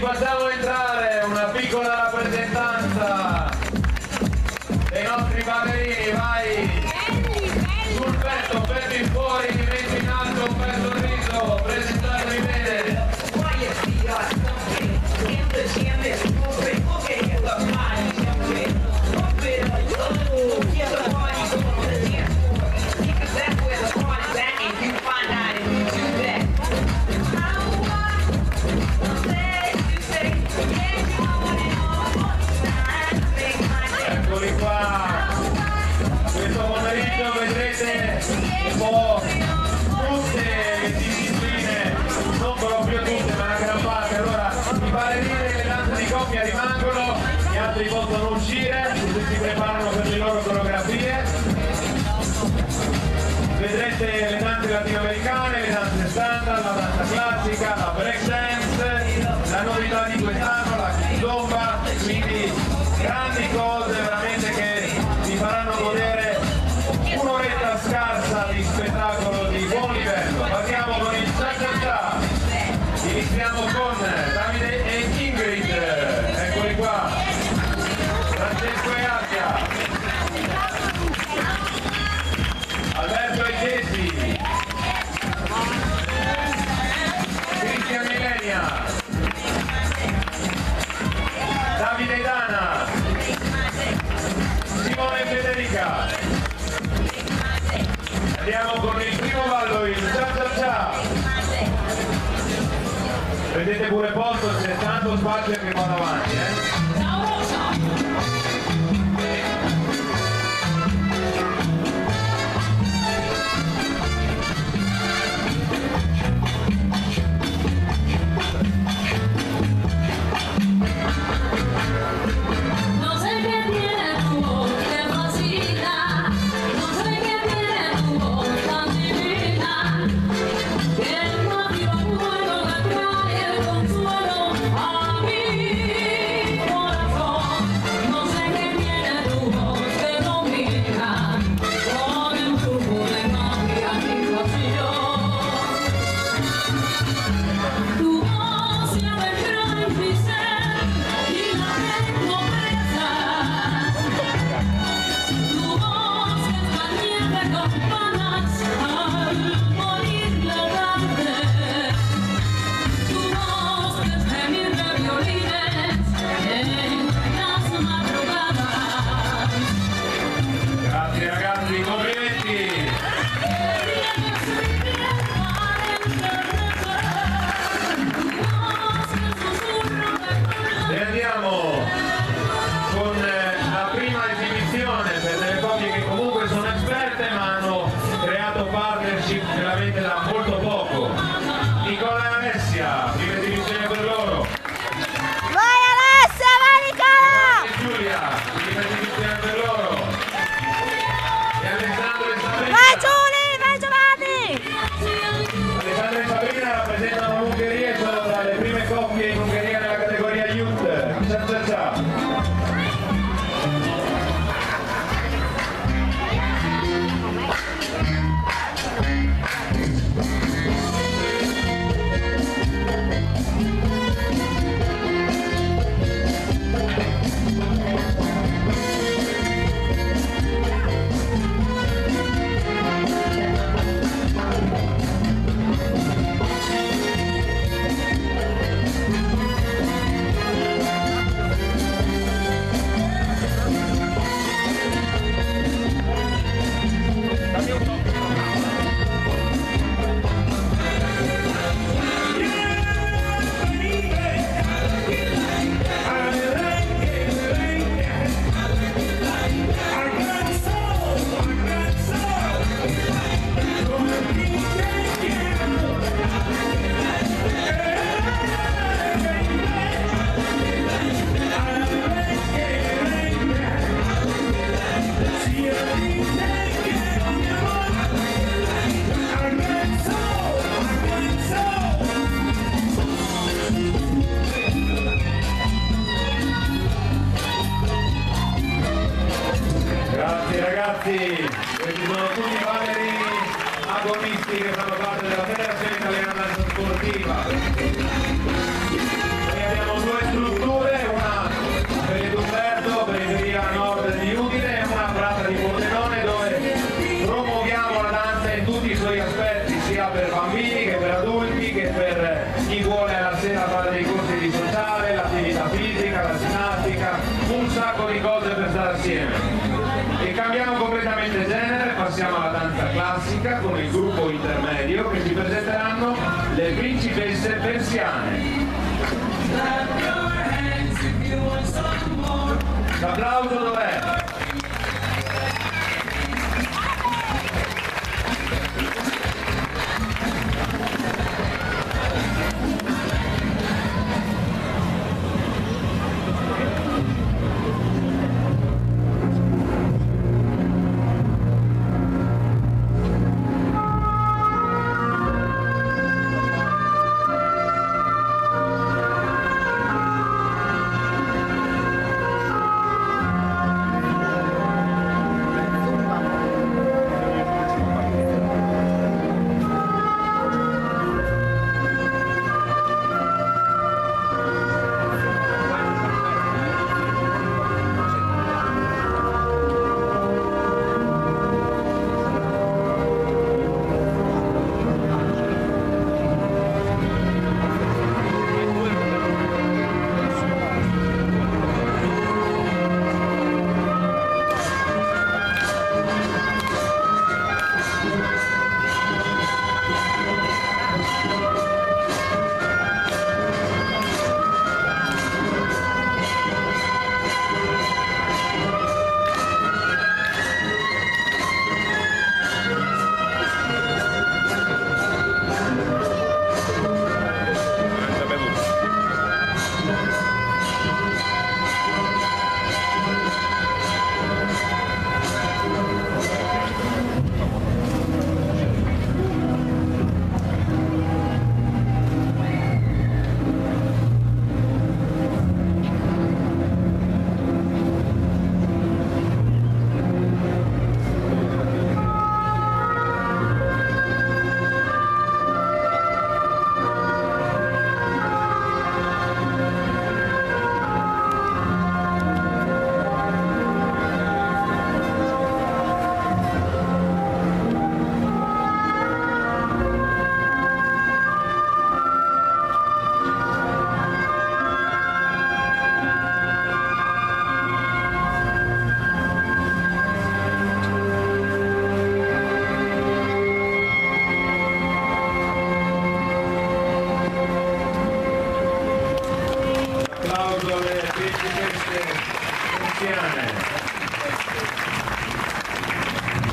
facciamo entrare una piccola rappresentanza dei nostri ballerini, vai! Sul petto, fermi fuori, mi metti in alto un bel sorriso, presentatevi bene! Eccoli qua! Questo pomeriggio vedrete un po' tutte le discipline, non proprio tutte ma una gran parte. Allora i ballerini e le danze di coppia rimangono, gli altri possono uscire, tutti si preparano per le loro coreografie. Vedrete le danze latinoamericane, le danze standard, la danza classica, la break dance, la novità di quest'anno, la kizomba, quindi grandi cose veramente che vi faranno godere un'oretta scarsa di spettacolo di buon livello. Partiamo con il cha-cha-cha, iniziamo con Davide e Ingrid, eccoli qua, Francesco e Asia, Alberto e Jessy, Cristian e Ilenia, Davide e Dana, Simone e Federica. Andiamo con il primo ballo, il cha-cha-cha. Prendete pure posto, c'è tanto spazio che vado avanti, ragazzi, questi sono tutti ballerini agonisti che fanno parte della Federazione Italiana Danza Sportiva. Noi abbiamo classica con il gruppo intermedio che ci presenteranno le principesse persiane. L'applauso dov'è?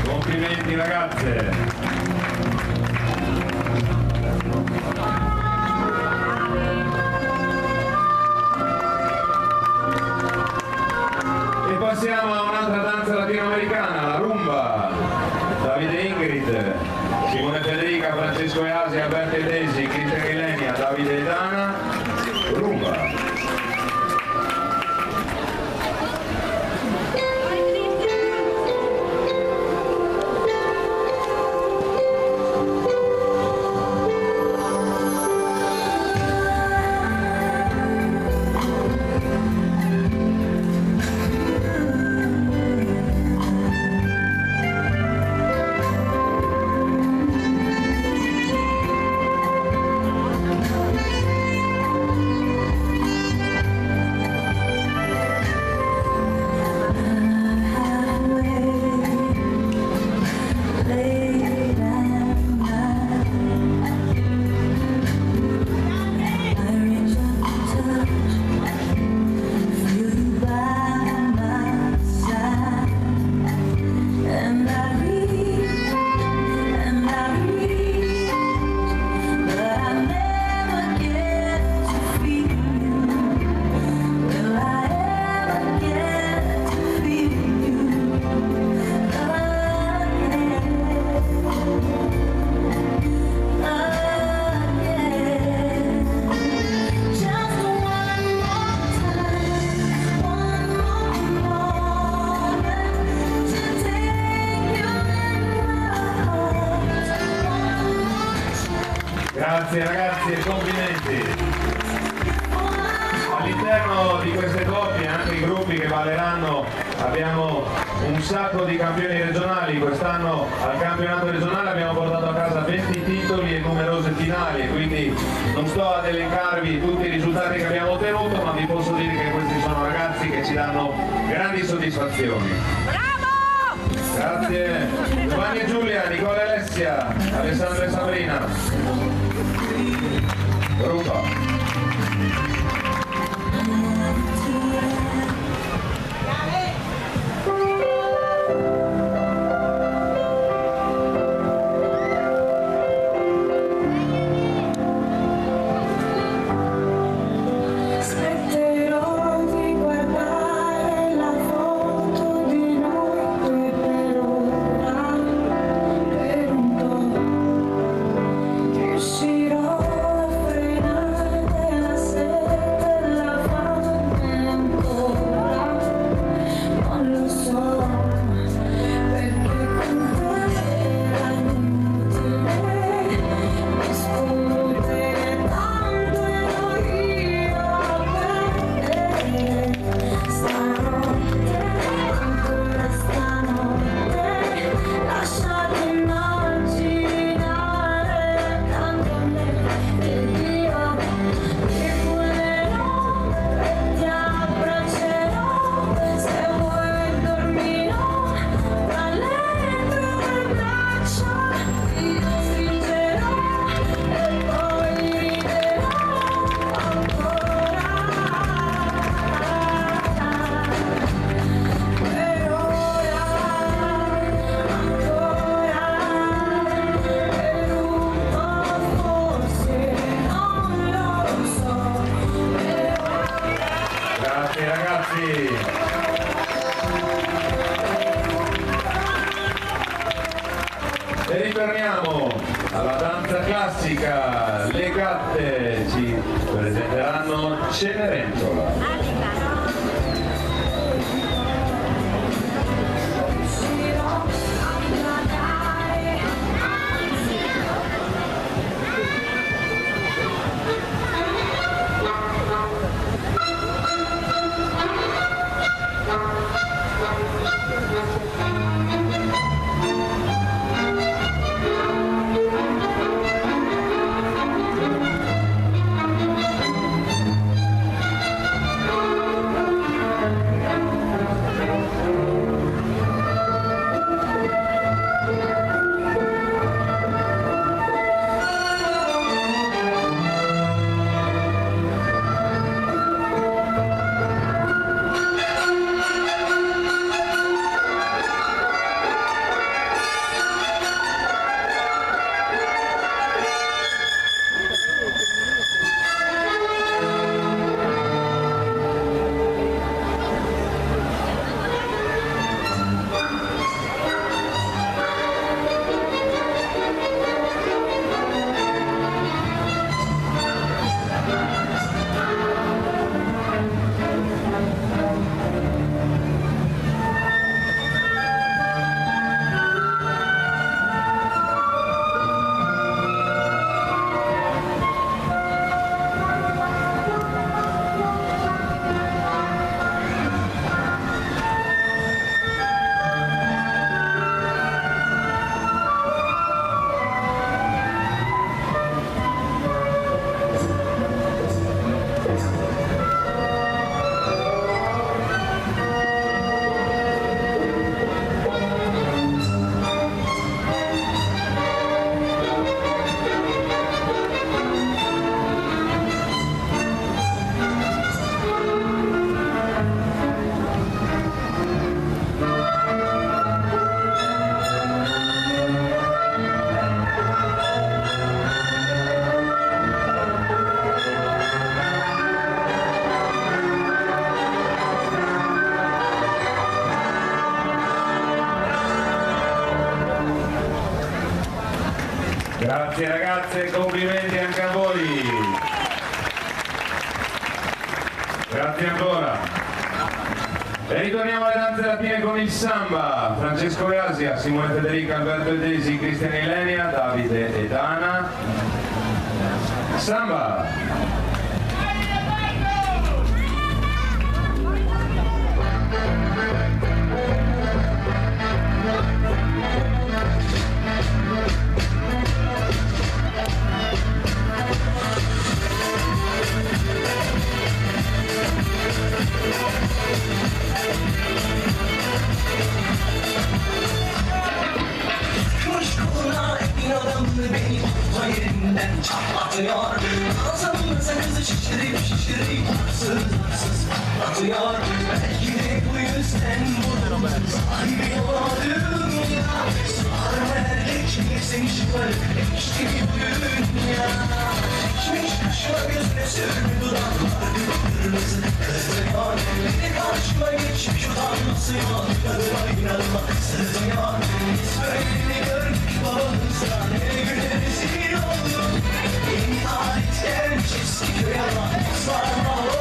Complimenti ragazze! E passiamo a un'altra danza latinoamericana, la rumba. Davide Ingrid, Simone Federica, Francesco Easi, Alberto Edesi, Cristian Ilenia, Davide Dana, rumba. Grazie ragazzi e complimenti. All'interno di queste coppie, anche i gruppi che balleranno, abbiamo un sacco di campioni regionali. Quest'anno al campionato regionale abbiamo portato a casa 20 titoli e numerose finali, quindi non sto ad elencarvi tutti i risultati che abbiamo ottenuto, ma vi posso dire che questi sono ragazzi che ci danno grandi soddisfazioni. Bravo! Grazie. Giovanni e Giulia, Nicola e Alessia, Alessandra e Sabrina. Rupa. E ritorniamo alla danza classica. Le gatte ci presenteranno Cenerentola. Grazie ragazze, complimenti anche a voi. Grazie ancora. E ritorniamo alle danze latine con il samba. Francesco e Asia, Simone Federica, Alberto e Desi, Cristian e Ilenia, Davide ed Ana. Samba. arsız atıyor. Belki de bu yüzden buldum sahibi olamadım ya. Sarma erkek seni şımarık ekşi bu dünya. Ekmiş kaşıma gözüne sürmü dudaklar kırmızı kızıyor. Beni karşıma geçmiş utanmasıyor. Kadına inanma sığıyor. Biz böyleni gördük babamızdan. Ne güne rezil olduk. Yeni adet gelmiş eski köy ama sarma oldu.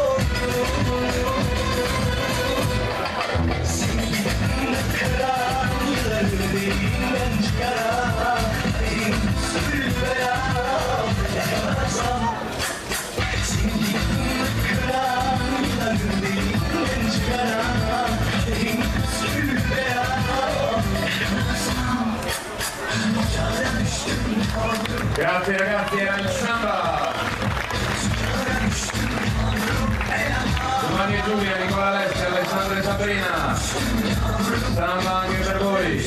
Sevgilimle kıran yılları derinden çıkaran kaderim sürü veya yakamazsam. Sevgilimle kıran yılları derinden çıkaran kaderim sürü veya yakamazsam. Uçağa düştüm kaldım. Grazie ragazzi, era il Samba. Giovanni e Giulia, Nicola Alessia, Alessandra e Sabrina. Samba anche per voi.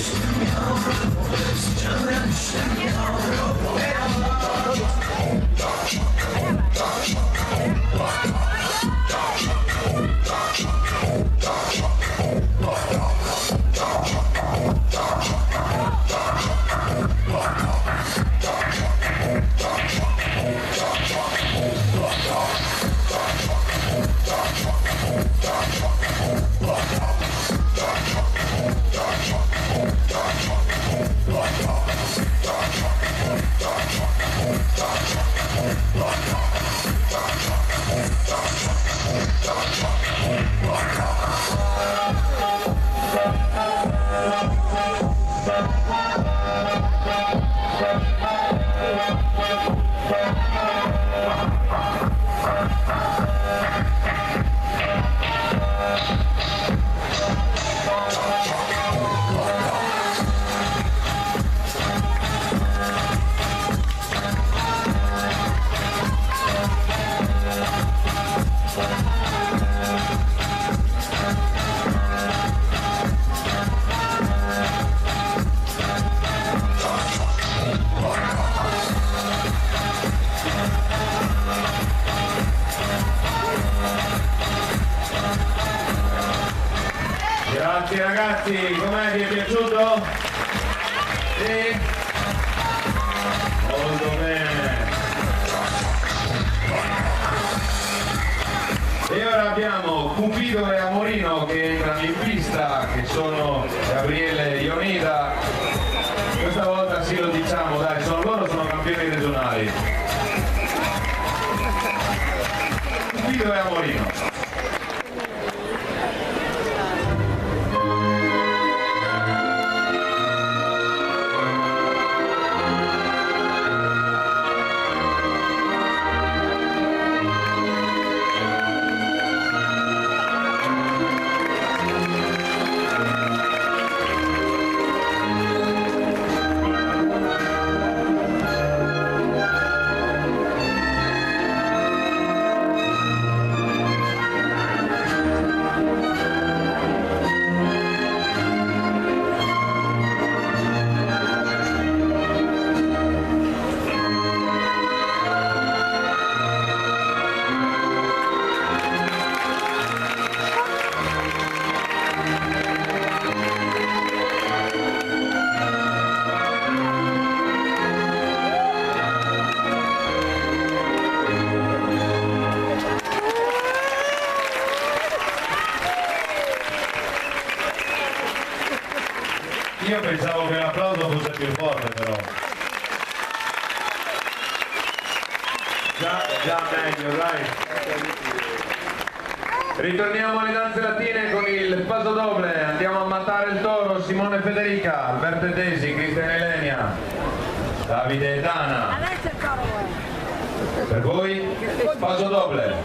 Grazie ragazzi, com'è, vi è piaciuto? Sì? Molto bene. E ora abbiamo Cupido e Amorino che entrano in pista, che sono Gabriele e Ionida. Questa volta sì, lo diciamo, dai, loro sono campioni regionali. Cupido e Amorino. Io pensavo che l'applauso fosse più forte però. Già meglio, dai. Ritorniamo alle danze latine con il paso doble. Andiamo a mattare il toro. Simone Federica, Alberto e Desi, Cristian Elenia, Davide e Dana. Per voi paso doble.